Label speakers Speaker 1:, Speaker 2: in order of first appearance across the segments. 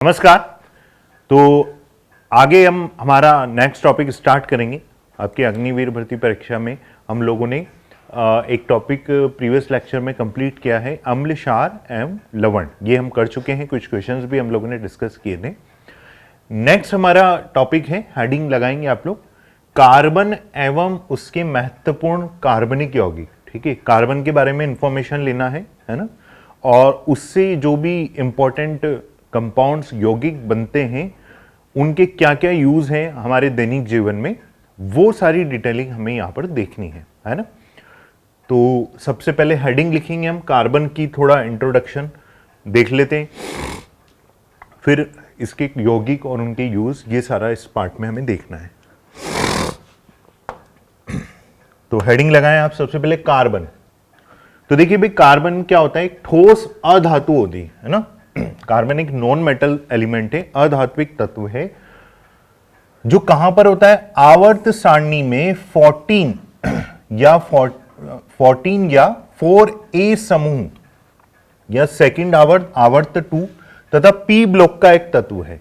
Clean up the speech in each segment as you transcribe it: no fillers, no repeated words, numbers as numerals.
Speaker 1: नमस्कार। तो आगे हम हमारा नेक्स्ट टॉपिक स्टार्ट करेंगे। आपकी अग्निवीर भर्ती परीक्षा में हम लोगों ने एक टॉपिक प्रीवियस लेक्चर में कंप्लीट किया है, अम्ल, क्षार एवं लवण। ये हम कर चुके हैं, कुछ क्वेश्चंस भी हम लोगों ने डिस्कस किए थे। नेक्स्ट हमारा टॉपिक है, हेडिंग लगाएंगे आप लोग, कार्बन एवं उसके महत्वपूर्ण कार्बनिक यौगिक। ठीक है, कार्बन के बारे में इंफॉर्मेशन लेना है ना, और उससे जो भी इंपॉर्टेंट कंपाउंड्स यौगिक बनते हैं उनके क्या क्या यूज हैं हमारे दैनिक जीवन में, वो सारी डिटेलिंग हमें यहां पर देखनी है ना। तो सबसे पहले हेडिंग लिखेंगे हम, कार्बन की थोड़ा इंट्रोडक्शन देख लेते हैं, फिर इसके यौगिक और उनके यूज, ये सारा इस पार्ट में हमें देखना है। तो हेडिंग लगाएं आप सबसे पहले कार्बन। तो देखिए भाई, कार्बन क्या होता है, एक ठोस अधातु होती है ना। कार्बन एक नॉन मेटल एलिमेंट है, अधात्विक तत्व है, जो कहां पर होता है, आवर्त सारणी में 14 या 4A समूह या सेकंड आवर्त 2 तथा P ब्लॉक का एक तत्व है।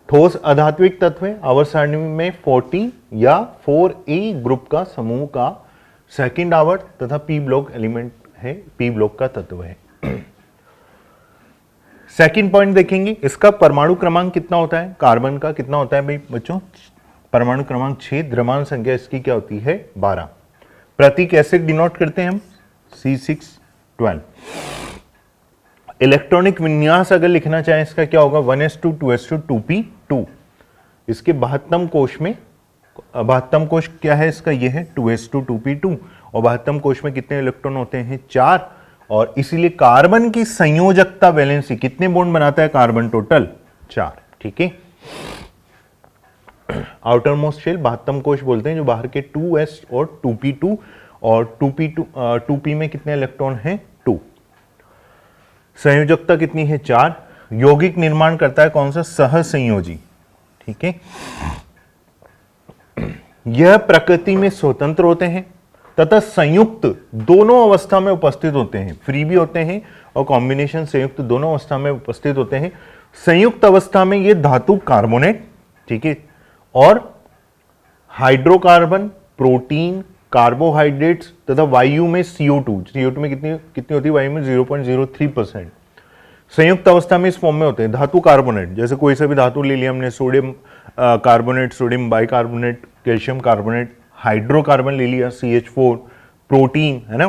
Speaker 1: ठोस अधात्विक तत्व है, आवर्त सारणी में 14 या 4A ग्रुप का समूह का सेकंड आवर्त तथा P ब्लॉक एलिमेंट है, P ब्लॉक का तत्व है। सेकंड पॉइंट देखेंगे, इसका परमाणु क्रमांक कितना होता है, कार्बन का कितना होता है भाई बच्चों, परमाणु क्रमांक 6, द्रव्यमान संख्या इसकी क्या होती है 12। प्रतीक ऐसे डिनोट करते हैं हम C612। इलेक्ट्रॉनिक विन्यास अगर लिखना चाहें इसका क्या होगा, 1s2 2s2 2p2। इसके 72 कोश में, 72 कोश क्या है इसका, ये है 2s2 2p2, और 72 कोश में कितने इलेक्ट्रॉन होते हैं 4, और इसीलिए कार्बन की संयोजकता वैलेंसी, कितने बॉन्ड बनाता है कार्बन टोटल 4। ठीक है, आउटर मोस्ट शेल 72 कोश बोलते हैं, जो बाहर के 2s और 2p2, और 2p में कितने इलेक्ट्रॉन हैं 2। संयोजकता कितनी है 4। यौगिक निर्माण करता है कौन सा, सहसंयोजी। ठीक है, यह प्रकृति में स्वतंत्र होते हैं तथा संयुक्त दोनों अवस्था में उपस्थित होते हैं, फ्री भी होते हैं और कॉम्बिनेशन संयुक्त दोनों अवस्था में उपस्थित होते हैं। संयुक्त अवस्था में ये धातु कार्बोनेट, ठीक है, और हाइड्रोकार्बन, प्रोटीन, कार्बोहाइड्रेट्स तथा वायु में CO2 में कितनी होती है, वायु में 0.03%। संयुक्त अवस्था में इस फॉर्म में होते हैं धातु कार्बोनेट, जैसे कोई सा भी धातु ले लिया हमने, sodium carbonate, sodium bicarbonate, calcium carbonate, hydrocarbon ले लिया CH4, प्रोटीन है ना,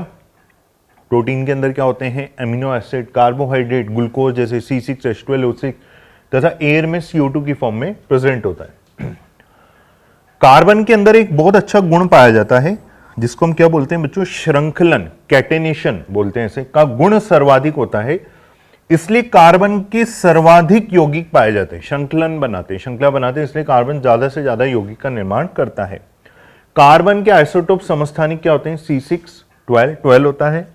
Speaker 1: प्रोटीन के अंदर क्या होते हैं एमिनो एसिड, कार्बोहाइड्रेट, ग्लूकोज जैसे C6H12O6, तथा एयर में CO2 की फॉर्म में प्रेजेंट होता है। कार्बन के अंदर एक बहुत अच्छा गुण पाया जाता है जिसको हम क्या बोलते हैं बच्चों, श्रृंखलन, कैटेनेशन बोलते हैं इसे, का गुण सर्वाधिक होता है, इसलिए कार्बन के सर्वाधिक यौगिक पाए जाते हैं। श्रृंखला बनाते हैं, इसलिए कार्बन ज्यादा से ज्यादा यौगिक का निर्माण करता है। कार्बन के आइसोटोप समस्थानिक क्या होते हैं, C612 12 होता है,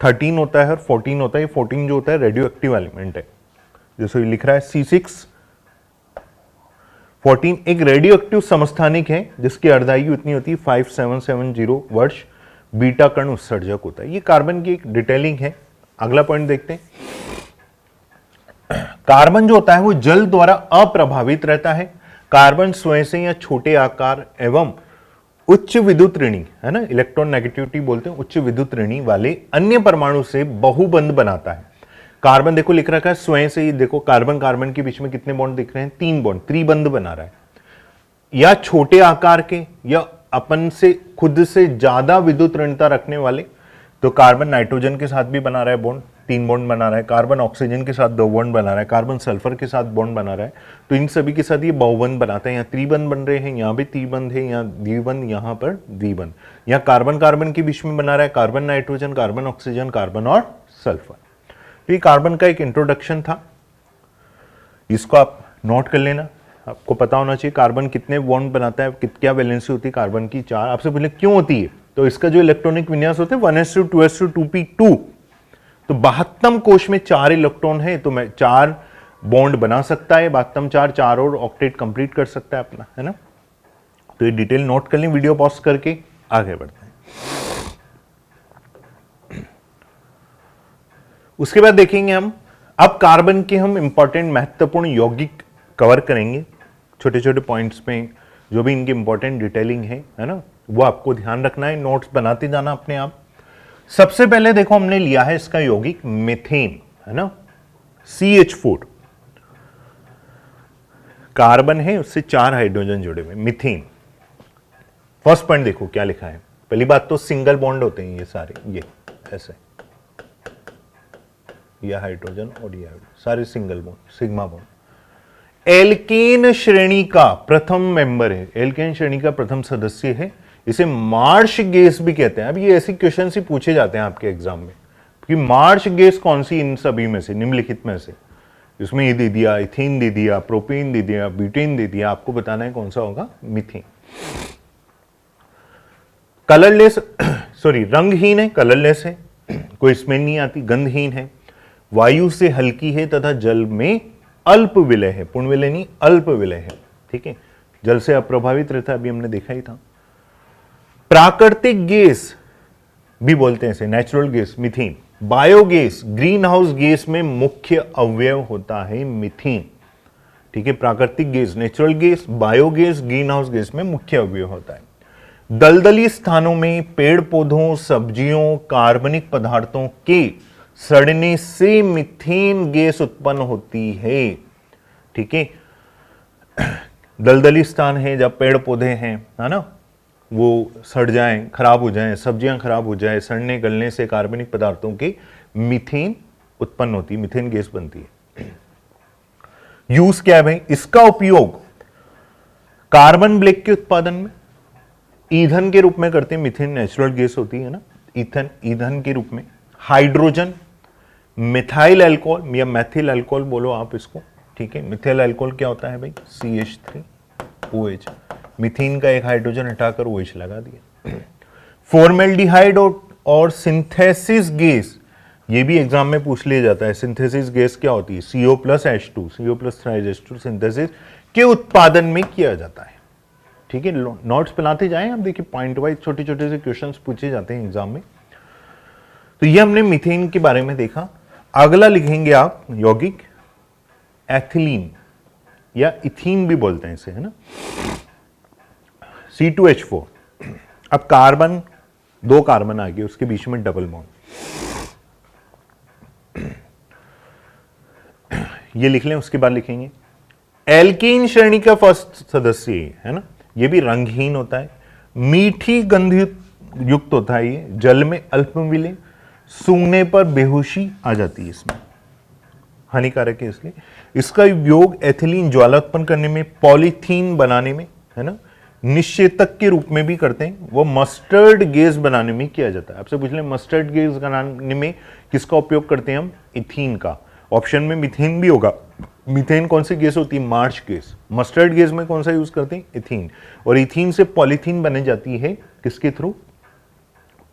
Speaker 1: 13 होता है और 14 होता है। 14 जो होता है रेडियो एक्टिव एलिमेंट है, जैसे लिख रहा है C614 एक रेडियो एक्टिव समस्थानिक है जिसकी अर्धायु इतनी होती है 5770 वर्ष, बीटा कण उत्सर्जक होता है। ये कार्बन की एक डिटेलिंग है। अगला पॉइंट देखते हैं, कार्बन जो होता है वो जल द्वारा अप्रभावित रहता है। कार्बन स्वयं से या छोटे आकार एवं उच्च विद्युत ऋणी है ना, इलेक्ट्रॉन नेगेटिविटी बोलते हैं, उच्च विद्युत ऋणी वाले अन्य परमाणु से बहुबंध बनाता है। कार्बन देखो लिख रखा है स्वयं से ही, देखो कार्बन कार्बन के बीच में कितने बॉन्ड दिख रहे हैं, 3 बॉन्ड, त्रिबंध बना रहा है। या छोटे आकार के या अपन से खुद से ज्यादा विद्युत ऋणता रखने वाले, तो कार्बन नाइट्रोजन के साथ भी बना रहा है बॉन्ड, 3 बॉन्ड बना रहा है, कार्बन ऑक्सीजन के साथ 2 बॉन्ड बना रहा है, कार्बन सल्फर के साथ बॉन्ड बना रहा है, तो इन सभी के साथ ये बहुबंध बनाते हैं। यहाँ त्रिबंध बन रहे हैं, यहाँ भी त्रिबंध है, यहाँ द्विबंध, यहाँ पर द्विबंध। यहाँ कार्बन कार्बन के बीच में बना रहा है, carbon nitrogen, carbon oxygen, carbon और सल्फर। तो ये कार्बन का एक इंट्रोडक्शन था, इसको आप नोट कर लेना। आपको पता होना चाहिए कार्बन कितने बॉन्ड बनाता है, क्या वैलेंसी होती है कार्बन की 4। आपसे पूछे क्यों होती है, तो इसका जो इलेक्ट्रॉनिक विन्यास होते हैं 1s2 2s2 2p2, तो 72 कोश में 4 इलेक्ट्रॉन है, तो मैं 4 बॉन्ड बना सकता है, 72 4 और ऑक्टेट कंप्लीट कर सकता है अपना, है ना। तो ये डिटेल नोट कर लें, वीडियो पॉज करके आगे बढ़ते हैं। उसके बाद देखेंगे हम अब कार्बन के हम इंपॉर्टेंट महत्वपूर्ण यौगिक कवर करेंगे, छोटे छोटे पॉइंट्स पे जो भी इनकी इंपॉर्टेंट डिटेलिंग है ना, वो आपको ध्यान रखना है, नोट्स बनाते जाना अपने आप। सबसे पहले देखो हमने लिया है इसका यौगिक मीथेन, है ना, CH4, कार्बन है उससे 4 हाइड्रोजन जुड़े हुए, मीथेन। फर्स्ट पॉइंट देखो क्या लिखा है। पहली बात तो सिंगल बॉन्ड होते हैं ये सारे, ये ऐसे, ये हाइड्रोजन और ये सारे single bond, sigma bond. Alkane श्रेणी का प्रथम मेंबर है, एल्केन श्रेणी का प्रथम सदस्य है, इसे मार्श गैस भी कहते हैं। अब ये ऐसे क्वेश्चन ही पूछे जाते हैं आपके एग्जाम में कि मार्श गैस कौन सी इन सभी में से, निम्नलिखित में से, इसमें ये दे दिया, इथेन दे दिया, प्रोपेन दे दिया, ब्यूटेन दे दिया, आपको बताना है कौन सा होगा, मीथेन। कलरलेस सॉरी रंगहीन है, कलरलेस है, कोई स्मेल नहीं आती, गंधहीन है, वायु से हल्की है तथा जल में अल्प विलय है, पूर्ण विलय नहीं अल्प विलय है, ठीक है, जल से अप्रभावित रहता है, अभी हमने देखा ही था। प्राकृतिक गैस भी बोलते हैं इसे, natural gas methane. Biogas, green house gas में मुख्य अवयव होता है मीथेन, ठीक है, प्राकृतिक gas, natural gas, biogas, green house gas में मुख्य अवयव होता है। दलदली स्थानों में पेड़ पौधों, सब्जियों, कार्बनिक पदार्थों के सड़ने से मीथेन गैस उत्पन्न होती है, ठीक है। दलदली स्थान है जब पेड़ पौधे हैं, है ना, वो सड़ जाएं, खराब हो जाएं, सब्जियां खराब हो जाएं, सड़ने गलने से कार्बनिक पदार्थों के मीथेन उत्पन्न होती है, मीथेन गैस बनती है। यूज क्या है भाई, इसका उपयोग कार्बन ब्लैक के उत्पादन में ईंधन के रूप में करते हैं, मीथेन नेचुरल गैस होती है ना, ईंधन के रूप में। हाइड्रोजन, मिथाइल अल्कोहल या मैथिल अल्कोहल बोलो आप इसको, ठीक है। मिथाइल अल्कोहल क्या होता है भाई, CH3OH, मीथेन का एक हाइड्रोजन हटाकर OH लगा दिया। फॉर्मेल्डिहाइड और सिंथेसिस गैस, ये भी एग्जाम में पूछ लिया जाता है, सिंथेसिस गैस क्या होती है, CO+H2, CO+H2 सिंथेसिस के उत्पादन में किया जाता है, ठीक है। नोट्स बनाते जाएं, अब देखिए पॉइंट वाइज छोटे छोटे से क्वेश्चंस पूछे जाते हैं एग्जाम में। तो ये हमने मीथेन के बारे में देखा। अगला लिखेंगे आप यौगिक एथिलीन या इथीन भी बोलते हैं इसे, है ना, C2H4। अब कार्बन, 2 कार्बन आ गए, उसके बीच में डबल बॉन्ड, ये लिख लें। उसके बाद लिखेंगे एल्कीन श्रेणी का फर्स्ट सदस्य है ना, ये भी रंगहीन होता है, मीठी गंध युक्त होता है, ये जल में अल्प विलय, सूंघने पर बेहोशी आ जाती है, इसमें हानिकारक है इसलिए। इसका उपयोग एथिलीन ज्वाला उत्पन्न करने में, पॉलीथीन बनाने में, है ना, निश्चेतक के रूप में भी करते हैं, वो मस्टर्ड गैस बनाने में किया जाता है। आपसे पूछ लें मस्टर्ड गैस बनाने में किसका उपयोग करते हैं हम, इथीन का। ऑप्शन में मीथेन भी होगा। मीथेन कौन सी गैस होती है, मार्च गैस। मस्टर्ड गैस में कौन सा यूज करते हैं, इथीन। और इथीन से पॉलीथीन बने जाती है, किसके थ्रू,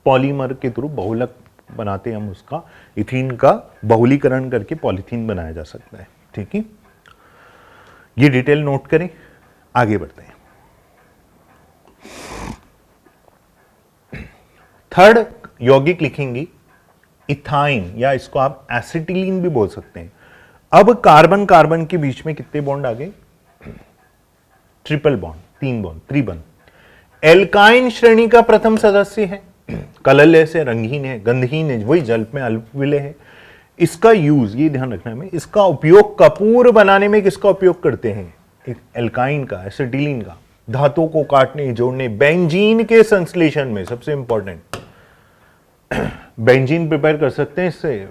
Speaker 1: पॉलीमर के थ्रू, बहुलक बनाते हैं हम उसका, इथीन का बहुलीकरण करके पॉलीथीन बनाया जा सकता है, ठीक है। ये डिटेल नोट करें, आगे बढ़ते हैं। थर्ड यौगिक लिखेंगे इथाइन, या इसको आप एसिटिलीन भी बोल सकते हैं। अब कार्बन कार्बन के बीच में कितने बॉन्ड आ गए, ट्रिपल बॉन्ड, 3 बॉन्ड, त्रिबंध। एल्काइन श्रेणी का प्रथम सदस्य है, कलरलेस है, रंगहीन है, गंधहीन है, वही जल में अल्प विलय है। इसका यूज, ये ध्यान रखना है, इसका उपयोग कपूर बनाने में किसका उपयोग करते हैं, एक एल्काइन का, एसिटिलीन का, धातुओं को काटने जोड़ने, बेंजीन के संश्लेषण में, सबसे इंपॉर्टेंट, बेंजीन प्रिपेयर कर सकते हैं इससे,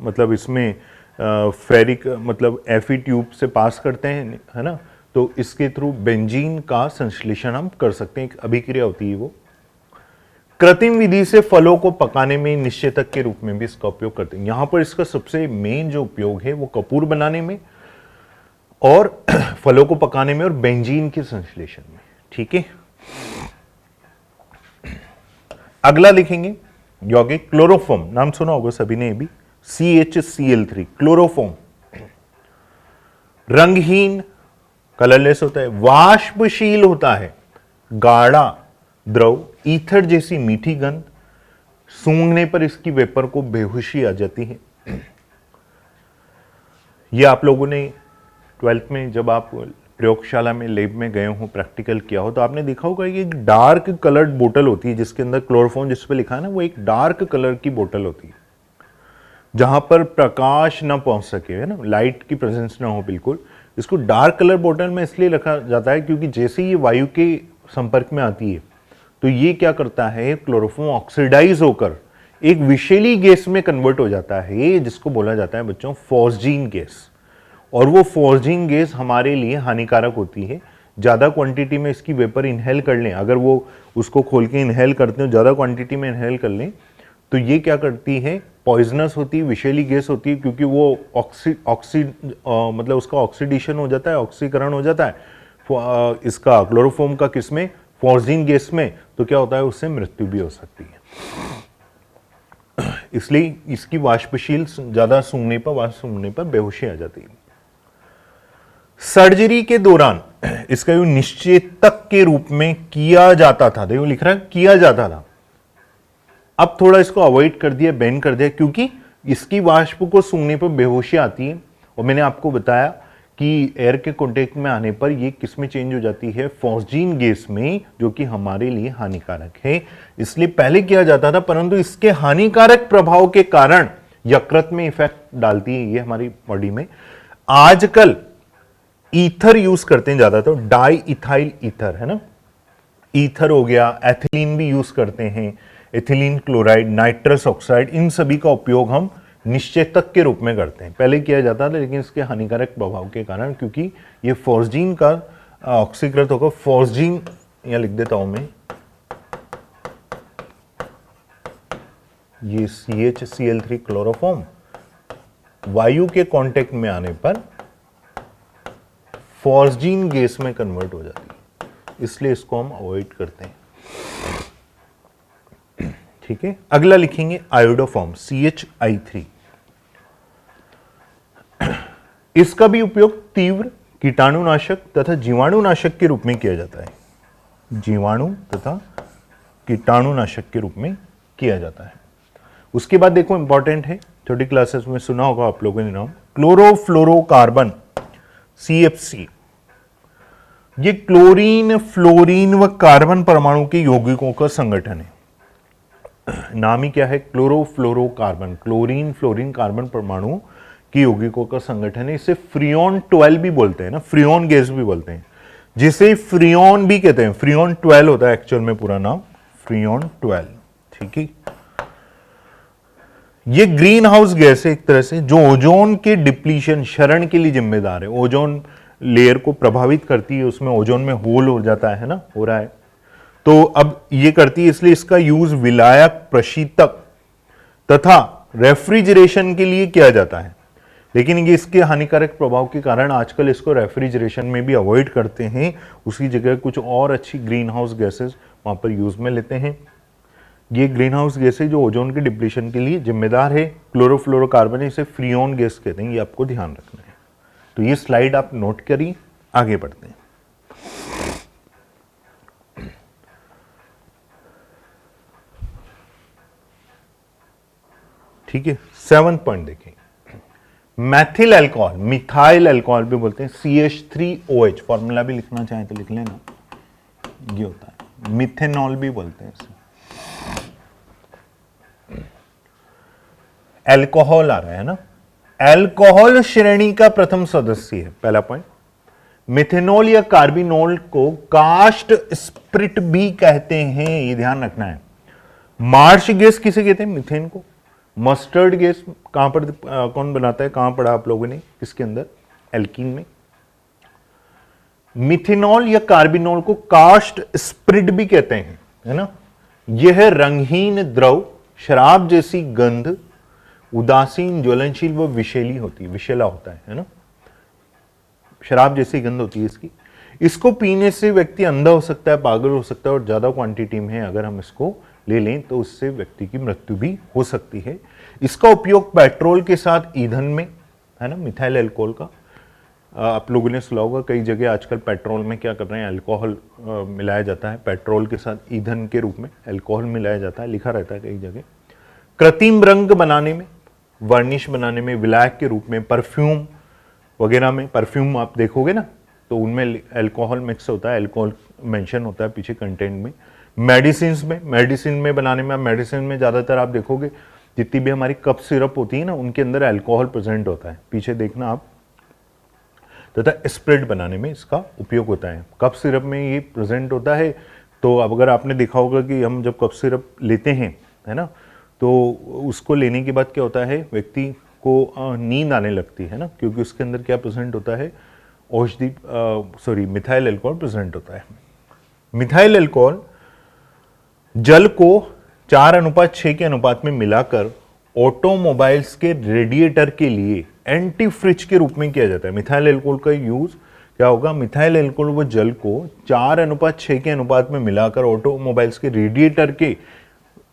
Speaker 1: मतलब इसमें फेरिक, मतलब Fe ट्यूब से पास करते हैं, है ना, तो इसके थ्रू बेंजीन का संश्लेषण हम कर सकते हैं, एक अभिक्रिया होती है वो। कृत्रिम विधि से फलों को पकाने में, निश्चेतक के रूप में भी इसका उपयोग करते हैं। यहां पर इसका सबसे मेन जो उपयोग है वो कपूर बनाने में और फलों को पकाने में और बेंजीन के संश्लेषण में, ठीक है। अगला लिखेंगे यौगिक क्लोरोफॉर्म, नाम सुना होगा सभी ने, भी CHCl3, क्लोरोफॉर्म। रंगहीन, कलरलेस होता है, वाष्पशील होता है, गाढ़ा द्रव, ईथर जैसी मीठी गंध, सूंघने पर इसकी वेपर को बेहोशी आ जाती है। ये आप लोगों ने 12th में जब आप प्रयोगशाला में लैब में गए हो, प्रैक्टिकल किया हो, तो आपने देखा होगा कि एक डार्क कलर्ड बोतल होती है जिसके अंदर क्लोरोफॉर्म जिस पे लिखा है ना, वो एक डार्क कलर की बोतल होती है जहां पर प्रकाश ना पहुंच सके, है ना, लाइट की प्रेजेंस ना हो बिल्कुल। इसको डार्क कलर बोतल में इसलिए रखा जाता है क्योंकि जैसे ही ये वायु के संपर्क में आती है तो ये क्या करता है, क्लोरोफॉर्म ऑक्सीडाइज होकर एक विषैली गैस में कन्वर्ट हो जाता है, जिसको बोला जाता है बच्चों फॉस्जीन गैस। और वो फॉस्जीन गैस हमारे लिए हानिकारक होती है। ज़्यादा क्वांटिटी में इसकी वेपर इनहेल कर लें, अगर वो उसको खोल के इनहेल करते हो, ज़्यादा क्वांटिटी में इनहेल कर लें, तो ये क्या करती है, पॉइजनस होती है, विषैली गैस होती है, क्योंकि वो मतलब उसका ऑक्सीडेशन हो जाता है, ऑक्सीकरण हो जाता है इसका क्लोरोफॉर्म का, किसमें, फॉस्जीन गैस में। तो क्या होता है, उससे मृत्यु भी हो सकती है। इसलिए इसकी वाष्पशील ज्यादा सूंघने पर, वाष्प सूंघने पर बेहोशी आ जाती है। सर्जरी के दौरान इसका यूं निश्चेतक के रूप में किया जाता था, देखो लिख रहा है किया जाता था, अब थोड़ा इसको अवॉइड कर दिया, बैन कर दिया, क्योंकि इसकी वाष्प को सूंघने पर बेहोशी आती है। और मैंने आपको बताया कि एयर के कांटेक्ट में आने पर ये किस में चेंज हो जाती है, फॉस्जीन गैस में, जो कि हमारे लिए हानिकारक है। इसलिए पहले किया जाता था, परंतु इसके हानिकारक प्रभाव के कारण यकृत में इफेक्ट डालती है ये हमारी बॉडी में। आजकल ईथर यूज करते हैं ज्यादा, तो डाई इथाइल ईथर, है ना, ईथर हो गया, एथिलीन भी यूज करते हैं, एथिलीन क्लोराइड, नाइट्रस ऑक्साइड, इन सभी का उपयोग हम निश्चेतक के रूप में करते हैं। पहले किया जाता था, लेकिन इसके हानिकारक प्रभाव के कारण, क्योंकि ये फॉस्जीन का ऑक्सीकृत होकर, फॉस्जीन यहां लिख देता हूं मैं, ये CHCl3 क्लोरोफॉर्म वायु के कांटेक्ट में आने पर फॉस्जीन गैस में कन्वर्ट हो जाती है, इसलिए इसको हम अवॉइड करते हैं। ठीक है, अगला लिखेंगे आयोडोफॉर्म, CHI3। इसका भी उपयोग तीव्र कीटाणुनाशक तथा जीवाणुनाशक के रूप में किया जाता है, जीवाणु तथा कीटाणुनाशक के रूप में किया जाता है। उसके बाद देखो इंपॉर्टेंट है, छोटी क्लासेस में सुना होगा आप लोगों ने नाम, क्लोरोफ्लोरोकार्बन, CFC। ये क्लोरीन, फ्लोरीन व कार्बन परमाणु के यौगिकों का संगठन है। नाम ही क्या है, क्लोरोफ्लोरोकार्बन, क्लोरीन, फ्लोरीन, कार्बन परमाणु के यौगिकों का संगठन है। इसे फ्रियोन 12 भी बोलते हैं ना, फ्रियोन गैस भी बोलते हैं, जिसे फ्रियोन भी कहते हैं। फ्रियोन 12 होता है एक्चुअल में पूरा नाम, फ्रियोन 12। ठीक है, ये ग्रीन हाउस गैस है एक तरह से, जो ओजोन के डिप्लीशन, क्षरण के लिए जिम्मेदार है। ओजोन लेयर को प्रभावित करती है, उसमें ओजोन में होल हो जाता है ना, हो रहा है, तो अब ये करती है, इसलिए इसका यूज विलायक, प्रशीतक तथा रेफ्रिजरेशन के लिए किया जाता है। लेकिन ये इसके हानिकारक प्रभाव के कारण आजकल इसको रेफ्रिजरेशन में भी अवॉइड करते हैं, उसी जगह कुछ और अच्छी ग्रीन हाउस गैसेस वहां पर यूज में लेते हैं। ये ग्रीन हाउस गैसेज जो ओजोन के डिप्लीशन के लिए जिम्मेदार है, क्लोरोफ्लोरोकार्बन, इसे फ्रियोन गैस कहते हैं, ये आपको ध्यान रखना है। तो ये स्लाइड आप नोट करिए, आगे बढ़ते हैं। ठीक है, 7th पॉइंट देखें, मैथिल अल्कोहल, मिथाइल अल्कोहल भी बोलते हैं, CH3OH, फॉर्मूला भी लिखना चाहें तो लिख लेना, ये होता है। मिथेनॉल भी बोलते हैं इसे। अल्कोहल आ रहा है ना, अल्कोहल श्रेणी का प्रथम सदस्य है, पहला पॉइंट। मिथेनॉल या कार्बिनोल को कास्ट स्प्रिट भी कहते हैं, ये ध्यान रखना है। मार्श गैस किसे कहते हैं, मीथेन को। मस्टर्ड गैस कहां पर कौन बनाता है, कहां पढ़ा आप लोगों ने, किसके अंदर, एल्कीन में। मिथेनॉल या कार्बिनोल को कास्ट स्प्रिट भी कहते हैं, है ना। यह रंगहीन द्रव, शराब जैसी गंध, उदासीन, ज्वलनशील व विषैली होती है, विषैला होता है ना, शराब जैसी गंध होती है इसकी। इसको पीने से व्यक्ति अंधा हो सकता है, पागल हो सकता है, और ज्यादा क्वांटिटी में अगर हम इसको ले लें तो उससे व्यक्ति की मृत्यु भी हो सकती है। इसका उपयोग पेट्रोल के साथ ईंधन में, है ना, मिथाइल अल्कोहल का, आप लोगों ने सुना होगा कई जगह आजकल पेट्रोल में क्या कर रहे हैं, अल्कोहल मिलाया जाता है, पेट्रोल के साथ ईंधन के रूप में अल्कोहल मिलाया जाता है, लिखा रहता है कई जगह। कृत्रिम रंग बनाने में, वर्निश बनाने में, विलायक के रूप में, परफ्यूम वगैरह में, परफ्यूम आप देखोगे ना तो उनमें अल्कोहल मिक्स होता है, अल्कोहल मेंशन होता है पीछे कंटेंट में। मेडिसिन में बनाने में, मेडिसिन में ज़्यादातर आप देखोगे जितनी भी हमारी कफ सिरप होती है ना उनके अंदर अल्कोहल प्रेजेंट होता है, पीछे देखना आप। तथा स्प्रेड बनाने में इसका उपयोग होता है। कफ सिरप में ये प्रेजेंट होता है। तो अब अगर आपने देखा होगा कि हम जब कफ सिरप लेते हैं, है ना, तो उसको लेने के बाद क्या होता है, व्यक्ति को नींद आने लगती है ना, क्योंकि उसके अंदर क्या प्रेजेंट होता है, मिथाइल अल्कोहल प्रेजेंट होता है। मिथाइल अल्कोहल जल को 4:6 के अनुपात में मिलाकर ऑटोमोबाइल्स के रेडिएटर के लिए एंटी फ्रिज के रूप में किया जाता है। मिथाइल अल्कोहल का यूज क्या होगा, मिथाइल अल्कोहल व जल को 4:6 के अनुपात में मिलाकर ऑटोमोबाइल्स के रेडिएटर के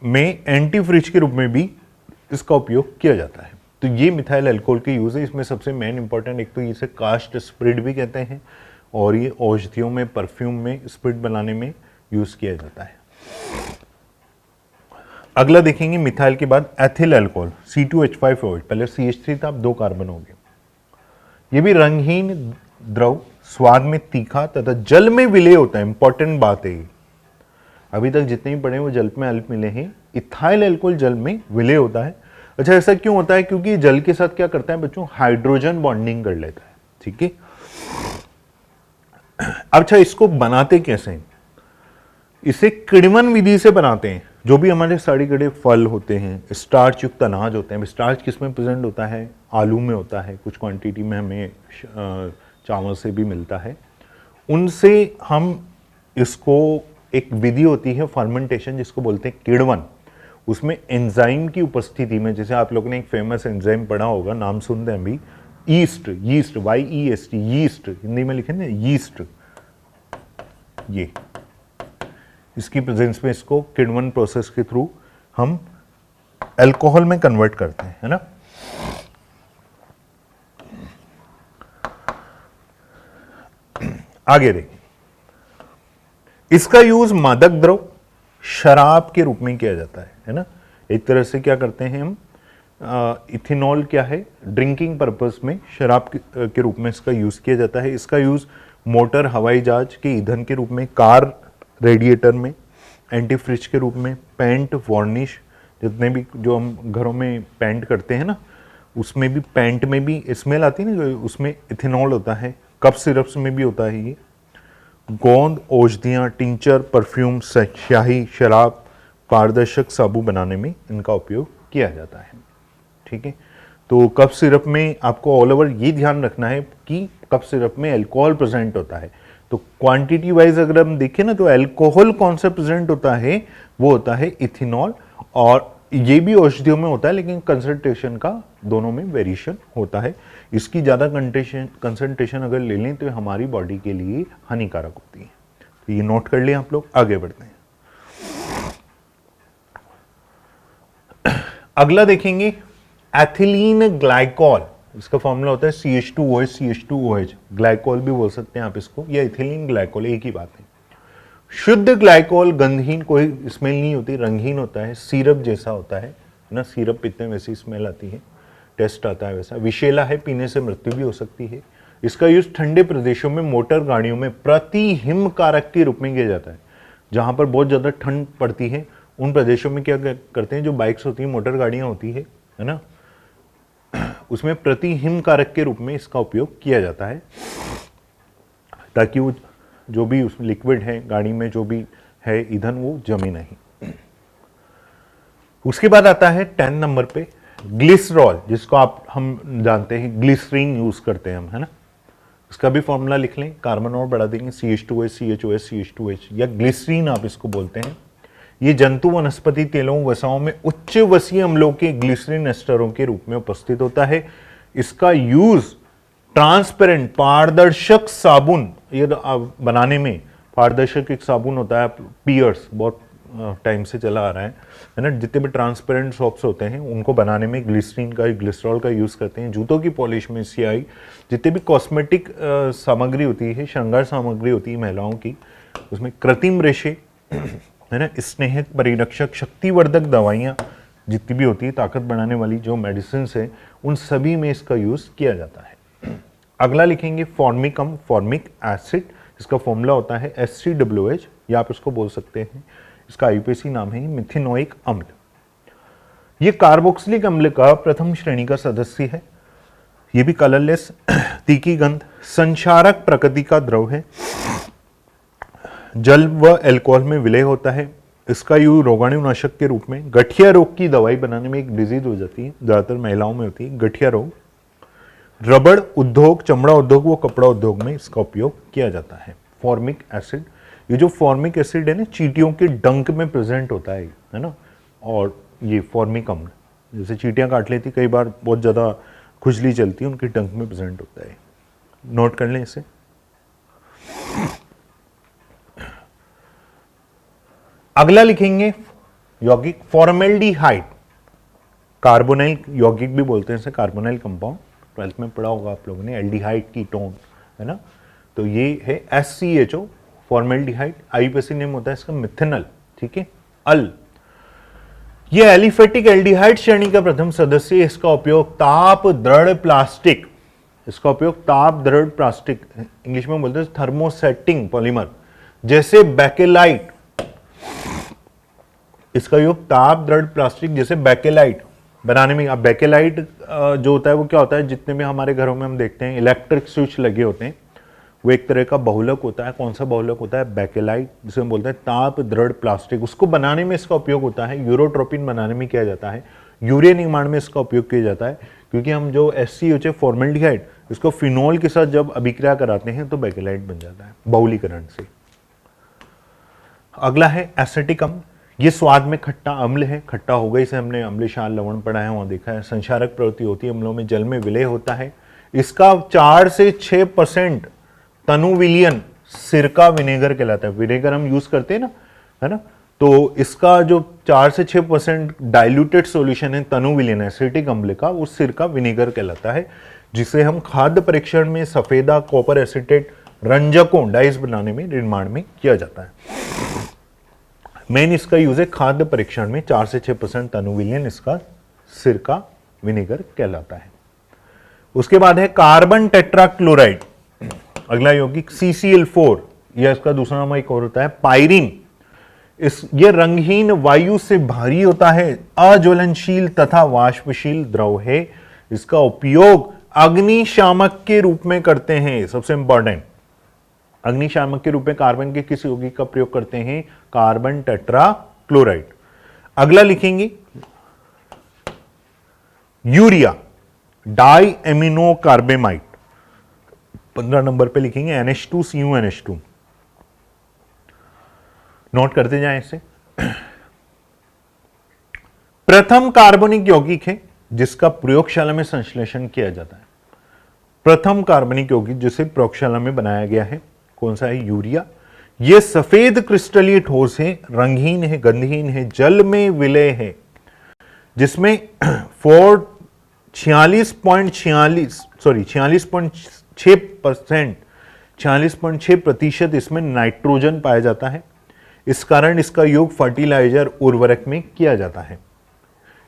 Speaker 1: में एंटी फ्रिज के रूप में भी इसका उपयोग किया जाता है। तो ये मिथाइल अल्कोहल के यूज है। इसमें सबसे मेन इंपॉर्टेंट एक तो इसे कास्ट स्प्रिट भी कहते हैं, और ये औषधियों में, परफ्यूम में स्प्रिट बनाने में यूज किया जाता है। अगला देखेंगे मिथाइल के बाद एथिल अल्कोहल, C2H5OH। पहले CH3 था, अब 2 कार्बन हो गए। ये भी रंगहीन द्रव, स्वाद में तीखा तथा जल में विलय होता है। इंपॉर्टेंट बात है, अभी तक जितने भी पढ़े वो जल में अल्प मिले हैं। इथाइल अल्कोहल जल में विलय होता है। अच्छा, ऐसा क्यों होता है, क्योंकि जल के साथ क्या करता है बच्चों, हाइड्रोजन बॉन्डिंग कर लेता है। ठीक है, अच्छा इसको बनाते कैसे हैं, इसे किण्वन विधि से बनाते हैं। जो भी हमारे साड़ी कड़े फल होते हैं, स्टार्च युक्त अनाज होते हैं, स्टार्च किस में प्रेजेंट होता है, आलू में होता है, कुछ क्वांटिटी में हमें चावल से भी मिलता है। उनसे हम इसको, एक विधि होती है फर्मेंटेशन जिसको बोलते हैं किण्वन, उसमें एंजाइम की उपस्थिति में, जैसे आप लोगों ने एक फेमस एंजाइम पढ़ा होगा, नाम सुनते हैं अभी, ईस्ट, YEST, यीस्ट, हिंदी में लिखेंगे यीस्ट, ये इसकी प्रेजेंस में इसको किण्वन प्रोसेस के थ्रू हम अल्कोहल में कन्वर्ट करते हैं, है ना। आगे देखिए, इसका यूज मादक द्रव, शराब के रूप में किया जाता है ना। एक तरह से क्या करते हैं हम, इथेनॉल क्या है, ड्रिंकिंग पर्पस में शराब के रूप में इसका यूज किया जाता है। इसका यूज मोटर, हवाई जहाज के ईंधन के रूप में, कार रेडिएटर में, एंटी फ्रिज के रूप में, पेंट, वार्निश, जितने भी जो हम घरों में पेंट करते हैं ना, उसमें भी, पेंट में भी स्मेल आती है ना, जो उसमें इथेनॉल होता है। कफ सिरप्स में भी होता है ये। गोंद, औषधियाँ, टिंचर, परफ्यूम, स्याही, शराब, पारदर्शक साबुन बनाने में इनका उपयोग किया जाता है। ठीक है, तो कफ सिरप में आपको ऑल ओवर ये ध्यान रखना है कि कफ सिरप में अल्कोहल प्रेजेंट होता है। तो क्वांटिटी वाइज अगर हम देखें ना, तो अल्कोहल कौन सा प्रेजेंट होता है, वो होता है इथेनॉल, और ये भी औषधियों में होता है, लेकिन कंसंट्रेशन का दोनों में वेरिएशन होता है। इसकी ज़्यादा कंसंट्रेशन अगर ले लें तो हमारी बॉडी के लिए हानिकारक होती है। तो ये नोट कर लें आप लोग, आगे बढ़ते हैं। अगला देखेंगे एथिलीन ग्लाइकॉल, इसका फॉर्मूला होता है CH2OH, ग्लाइकॉल भी बोल सकते हैं आप इसको, या इथिलीन ग्लाइकॉल, एक ही बात है। शुद्ध ग्लाइकॉल गंधहीन, कोई स्मेल नहीं होती, रंगहीन होता है, सिरप जैसा होता है ना, सिरप पीते हैं वैसी स्मेल आती है, टेस्ट आता है वैसा। विषैला है, पीने से मृत्यु भी हो सकती है। इसका यूज ठंडे प्रदेशों में मोटर गाड़ियों में प्रतिहिम कारक के रूप में किया जाता है। जहां पर बहुत ज्यादा ठंड पड़ती है उन प्रदेशों में क्या करते हैं, जो बाइक्स होती हैं, मोटर गाड़ियां होती है ना, उसमें प्रतिहिम कारक के रूप में इसका उपयोग किया जाता है, ताकि वो जो भी उसमें लिक्विड है गाड़ी में, जो भी है ईंधन, वो जमे नहीं। उसके बाद आता है 10 नंबर पे ग्लिसरॉल, जिसको हम जानते हैं ग्लिसरीन यूज करते हैं हम, है ना। इसका भी फॉर्मूला लिख लें, कार्बन और बढ़ा देंगे, CH2OH, CHOH, CH2H, या ग्लिसरीन आप इसको बोलते हैं। ये जंतु वनस्पति तेलों, वसाओं में उच्च वसीय अम्लों के ग्लिसरीन एस्टरों के रूप में उपस्थित होता है। इसका यूज ट्रांसपेरेंट, पारदर्शक साबुन ये बनाने में, पारदर्शक एक साबुन होता है, पियर्स बहुत टाइम से चला आ रहा है ना, जितने भी ट्रांसपेरेंट सोप्स होते हैं उनको बनाने में ग्लिसरीन का, ग्लिसरॉल का यूज करते हैं। जूतों की पॉलिश में, स्याही, जितने भी कॉस्मेटिक सामग्री होती है, श्रृंगार सामग्री होती है महिलाओं की, उसमें कृत्रिम रेशे, है ना, स्नेहक, परिरक्षक, शक्तिवर्धक दवाइयाँ जितनी भी होती है, ताकत बढ़ाने वाली जो मेडिसिन है, उन सभी में इसका यूज किया जाता है। अगला लिखेंगे फॉर्मिक अम्ल, फॉर्मिक एसिड, इसका फॉर्मूला होता है HCOOH, या आप इसको बोल सकते हैं, इसका IUPAC नाम है मिथेनोइक अम्ल। ये कार्बोक्सिलिक अम्ल का प्रथम श्रेणी का सदस्य है। ये भी कलरलेस, तीखी गंध, संक्षारक प्रकृति का द्रव है, जल व अल्कोहल में विलय होता है। इसका यूज रोगाणुनाशक के रूप में, गठिया रोग की दवाई बनाने में, एक डिजीज हो जाती है ज्यादातर महिलाओं में होती है गठिया रोग, रबड़ उद्योग, चमड़ा उद्योग व कपड़ा उद्योग में इसका उपयोग किया जाता है। फॉर्मिक एसिड, ये जो फॉर्मिक एसिड है ना, चींटियों के डंक में प्रेजेंट होता है ना, और ये फॉर्मिक अम्ल, जैसे चींटियां काट लेती कई बार, बहुत ज्यादा खुजली चलती है, उनके डंक में प्रेजेंट होता है। नोट कर लें इसे। अगला लिखेंगे यौगिक फॉर्मेल्डिहाइड, कार्बोनाइल यौगिक भी बोलते हैं इसे, कार्बोनाइल कंपाउंड, 12th में पढ़ा होगा आप लोगों ने, एल्डिहाइड कीटोन है ना। तो ये है SCHO, फॉर्मेल्डिहाइड। IUPAC नेम होता है इसका मिथेनल, ठीक है, अल। ये एलिफेटिक एल्डिहाइड श्रेणी का प्रथम सदस्य है। इसका उपयोग ताप दृढ़ प्लास्टिक, इसका उपयोग ताप दृढ़ प्लास्टिक, इंग्लिश में बोलते हैं थर्मोसेटिंग पॉलीमर, जैसे बेकेलाइट, इसका योग ताप दृढ़ प्लास्टिक जैसे बेकेलाइट बनाने में। अब बेकेलाइट जो होता है वो क्या होता है, जितने भी हमारे घरों में हम देखते हैं इलेक्ट्रिक स्विच लगे होते हैं, वो एक तरह का बहुलक होता है। कौन सा बहुलक होता है? बेकेलाइट, जिसे हम बोलते हैं ताप दृढ़ प्लास्टिक। उसको बनाने में इसका उपयोग होता है, यूरोट्रोपिन बनाने में किया जाता है, यूरिया निर्माण में इसका उपयोग किया जाता है, क्योंकि हम जो SCOH फॉर्मेल्डिहाइड, इसको फिनोल के साथ जब अभिक्रिया कराते हैं तो बेकेलाइट बन जाता है बहुलीकरण से। अगला है एसिटिक अम्ल। ये स्वाद में खट्टा अम्ल है, खट्टा होगा, इसे हमने अम्ल क्षार लवण पढ़ा है, वहां देखा है। संक्षारक प्रवृत्ति होती है, अम्लों में जल में विलय होता है। इसका 4 से 6% तनु विलयन सिरका विनेगर कहलाता है। विनेगर हम यूज करते हैं ना, है ना, तो इसका जो 4 से 6% डाइल्यूटेड सॉल्यूशन है तनु विलयन एसिटिक अम्ल का, वो सिरका विनेगर कहलाता है, जिसे हम खाद्य परीक्षण में सफेदा, कॉपर एसिटेट, रंजकों, डाइस बनाने में, निर्माण में किया जाता है। मेन इसका यूज है खाद्य परीक्षण में। 4 से 6% तनु विलयन इसका सिरका विनेगर कहलाता है। उसके बाद है कार्बन टेट्राक्लोराइड, अगला यौगिक CCl4, यह इसका दूसरा नाम एक और होता है पायरीन। ये रंगहीन वायु से भारी होता है, अज्वलनशील तथा वाष्पशील द्रव है। इसका उपयोग अग्निशामक के रूप में करते हैं। सबसे इंपॉर्टेंट, अग्निशामक के रूप में कार्बन के किस यौगिक का प्रयोग करते हैं? Carbon tetrachloride. अगला लिखेंगे urea, diamino carbamide, 15 number पे लिखेंगे NH2CuNH2। नोट करते जाएं इसे। प्रथम कार्बनिक यौगिक है जिसका प्रयोगशाला में संश्लेषण किया जाता है। प्रथम कार्बनिक यौगिक जिसे प्रयोगशाला में बनाया गया है, कौन सा है? यूरिया। यह सफेद क्रिस्टलीय ठोस है, रंगहीन है, गंधहीन है, जल में विलय है, जिसमें 46.6% इसमें नाइट्रोजन पाया जाता है। इस कारण इसका योग फर्टिलाइजर, उर्वरक में किया जाता है।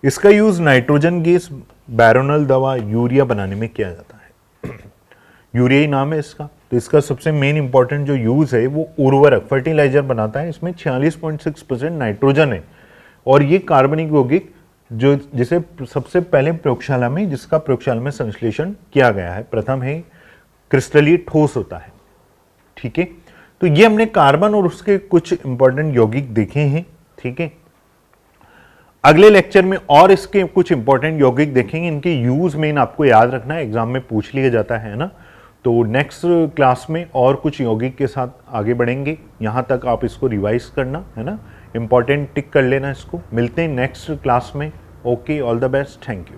Speaker 1: इसका यूज नाइट्रोजन गैस, बैरोनल दवा, यूरिया बनाने में किया जाता है। यूरिया ही नाम है इसका। तो इसका सबसे मेन इंपॉर्टेंट जो यूज है वो उर्वरक, फर्टिलाइजर बनाता है। इसमें 46.6% नाइट्रोजन है, और ये कार्बनिक यौगिक जो जिसे सबसे पहले प्रयोगशाला में, जिसका प्रयोगशाला में संश्लेषण किया गया है, प्रथम है, क्रिस्टलीय ठोस होता है। ठीक है, तो ये हमने कार्बन और उसके कुछ इंपॉर्टेंट यौगिक देखे हैं। ठीक है, अगले लेक्चर में और इसके कुछ इंपॉर्टेंट यौगिक देखेंगे। इनके यूज मेन आपको याद रखना है, एग्जाम में पूछ लिया जाता है ना। तो नेक्स्ट क्लास में और कुछ यौगिक के साथ आगे बढ़ेंगे। यहां तक आप इसको रिवाइज करना है ना, इंपॉर्टेंट टिक कर लेना इसको। मिलते हैं नेक्स्ट क्लास में। Okay, all the best, thank you.